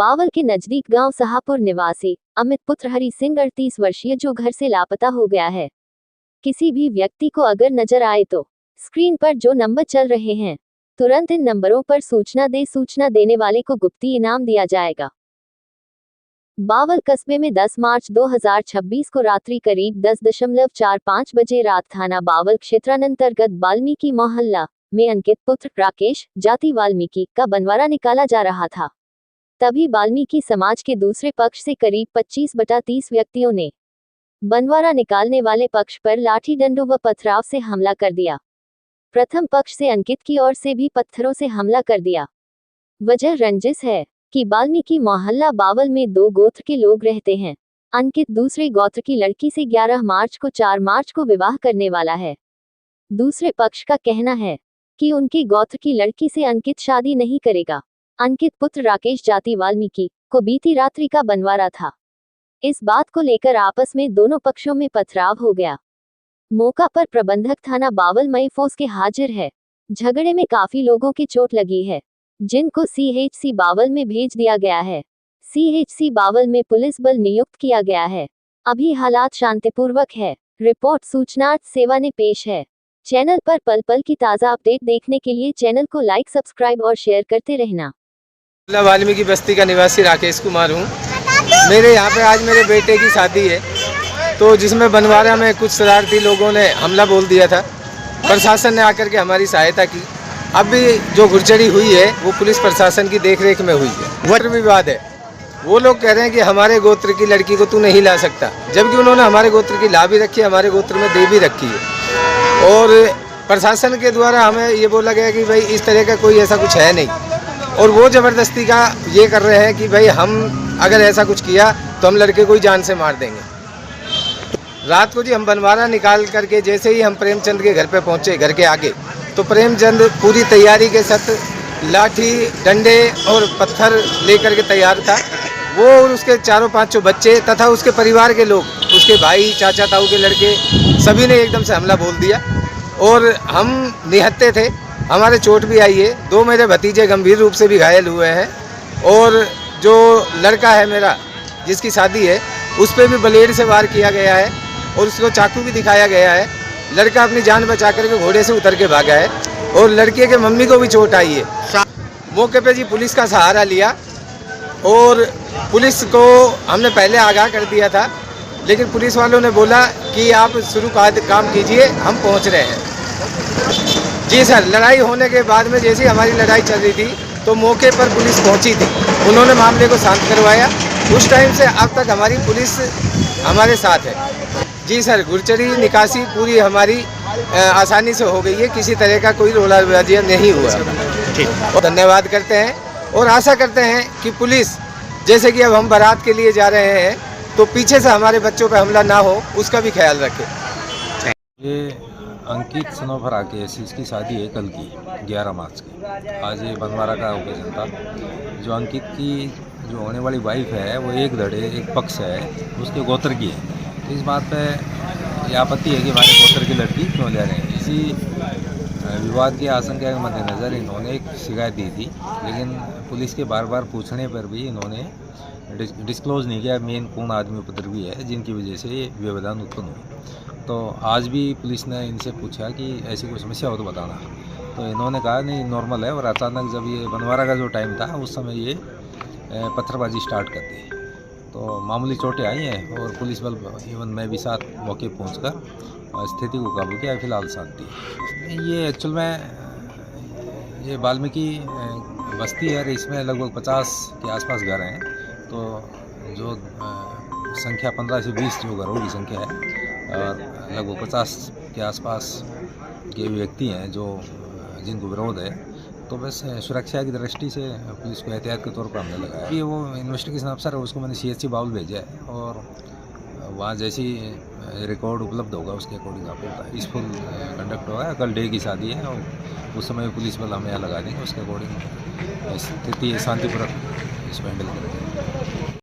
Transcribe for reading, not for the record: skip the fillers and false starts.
बावल के नजदीक गांव साहापुर निवासी अमित पुत्र हरि सिंह 38 वर्षीय जो घर से लापता हो गया है। किसी भी व्यक्ति को अगर नजर आए तो स्क्रीन पर जो नंबर चल रहे हैं तुरंत इन नंबरों पर सूचना देने वाले को गुप्ती इनाम दिया जाएगा। बावल कस्बे में 10 मार्च 2026 को रात्रि करीब 10:45 बजे रात थाना बावल क्षेत्रांतर्गत वाल्मीकि मोहल्ला में अंकित पुत्र राकेश जाति वाल्मीकि का बंटवारा निकाला जा रहा था। तभी वाल्मीकि समाज के दूसरे पक्ष से करीब 25/30 व्यक्तियों ने बंटवारा निकालने वाले पक्ष पर लाठी डंडों व पथराव से हमला कर दिया। प्रथम पक्ष से अंकित की ओर से भी पत्थरों से हमला कर दिया। वजह रंजिश है कि वाल्मीकि मोहल्ला बावल में 2 गोत्र के लोग रहते हैं। अंकित दूसरे गोत्र की लड़की से 11 मार्च को 4 मार्च को विवाह करने वाला है। दूसरे पक्ष का कहना है कि उनके गोत्र की लड़की से अंकित शादी नहीं करेगा। अंकित पुत्र राकेश जाति वाल्मीकि को बीती रात्रि का बंटवारा था। इस बात को लेकर आपस में दोनों पक्षों में पथराव हो गया। मौका पर प्रबंधक थाना बावल मई फोर्स के हाजिर है। झगड़े में काफी लोगों की चोट लगी है, जिनको CHC बावल में भेज दिया गया है। CHC बावल में पुलिस बल नियुक्त किया गया है। अभी हालात शांतिपूर्वक है। रिपोर्ट सूचनार्थ सेवा ने पेश है। चैनल पर पल पल की ताज़ा अपडेट देखने के लिए चैनल को लाइक, सब्सक्राइब और शेयर करते रहना। वाल्मीकि बस्ती का निवासी राकेश कुमार हूँ। मेरे यहाँ पे आज मेरे बेटे की शादी है, तो जिसमें बंटवारा में कुछ शरारती लोगों ने हमला बोल दिया था। प्रशासन ने आकर के हमारी सहायता की। अब भी जो घुड़चड़ी हुई है वो पुलिस प्रशासन की देखरेख में हुई है। गोत्र विवाद है। वो लोग कह रहे हैं कि हमारे गोत्र की लड़की को तू नहीं ला सकता, जबकि उन्होंने हमारे गोत्र की ला भी रखी है, हमारे गोत्र में दे भी रखी है। और प्रशासन के द्वारा हमें ये बोला गया कि भाई इस तरह का कोई ऐसा कुछ है नहीं, और वो ज़बरदस्ती का ये कर रहे हैं कि भाई हम अगर ऐसा कुछ किया तो हम लड़के को ही जान से मार देंगे। रात को जी हम बंटवारा निकाल करके जैसे ही हम प्रेमचंद के घर पे पहुँचे, घर के आगे, तो प्रेमचंद पूरी तैयारी के साथ लाठी डंडे और पत्थर लेकर के तैयार था। वो और उसके 4-5 बच्चे तथा उसके परिवार के लोग, उसके भाई, चाचा ताऊ के लड़के, सभी ने एकदम से हमला बोल दिया और हम निहत्थे थे। हमारे चोट भी आई है। 2 मेरे भतीजे गंभीर रूप से भी घायल हुए हैं, और जो लड़का है मेरा जिसकी शादी है उस पर भी ब्लेड से वार किया गया है और उसको चाकू भी दिखाया गया है। लड़का अपनी जान बचा करके घोड़े से उतर के भागा है, और लड़के के मम्मी को भी चोट आई है। मौके पे जी पुलिस का सहारा लिया, और पुलिस को हमने पहले आगाह कर दिया था, लेकिन पुलिस वालों ने बोला कि आप शुरू काम कीजिए, हम पहुंच रहे हैं। जी सर, लड़ाई होने के बाद में जैसे हमारी लड़ाई चल रही थी तो मौके पर पुलिस पहुंची थी। उन्होंने मामले को शांत करवाया। उस टाइम से अब तक हमारी पुलिस हमारे साथ है। जी सर, घुड़चड़ी निकासी पूरी हमारी आसानी से हो गई है। किसी तरह का कोई रोलाबाजी नहीं हुआ। ठीक, धन्यवाद करते हैं और आशा करते हैं कि पुलिस, जैसे कि अब हम बारात के लिए जा रहे हैं, तो पीछे से हमारे बच्चों पर हमला ना हो उसका भी ख्याल रखें। ये अंकित सनोफर राकेश, इसकी शादी है कल की 11 मार्च की। आज ये बंटवारा का ओकेजन था। जो अंकित की जो होने वाली वाइफ है वो एक धड़े एक पक्ष है, उसके गोत्र की है। तो इस बात पे ये आपत्ति है कि हमारे गोत्र की लड़की क्यों ले रहे हैं। इसी विवाद की आशंका के मद्देनज़र इन्होंने एक शिकायत दी थी, लेकिन पुलिस के बार बार पूछने पर भी इन्होंने डिस्क्लोज़ नहीं किया मेन कौन आदमी उपद्रवी है जिनकी वजह से ये व्यवधान उत्पन्न हुई। तो आज भी पुलिस ने इनसे पूछा कि ऐसी कोई समस्या हो तो बताना, तो इन्होंने कहा नहीं नॉर्मल है। और अचानक जब ये बंटवारा का जो टाइम था उस समय ये पत्थरबाजी स्टार्ट कर दी, तो मामूली चोटें आई हैं और पुलिस बल इवन मैं भी साथ मौके पहुंचकर स्थिति को काबू किया। फिलहाल शांति। ये एक्चुअल में ये वाल्मीकि बस्ती है, इसमें लगभग 50 के आसपास घर हैं। तो जो संख्या 15 से 20 जो घरों की संख्या है, और लगभग 50 के आसपास के व्यक्ति हैं जो जिनको विरोध है। तो बस सुरक्षा की दृष्टि से पुलिस को एहतियात के तौर पर हमने लगाया। ये वो इन्वेस्टिगेशन अफसर है, उसको मैंने CHC बावल भेजा है, और वहाँ जैसी रिकॉर्ड उपलब्ध होगा उसके अकॉर्डिंग आपको पीसफुल कंडक्ट होगा। कल डे की शादी है और उस समय पुलिस बल हम यहाँ लगा देंगे, उसके अकॉर्डिंग स्थिति शांतिपूर्वक इसको हैंडल करेंगे।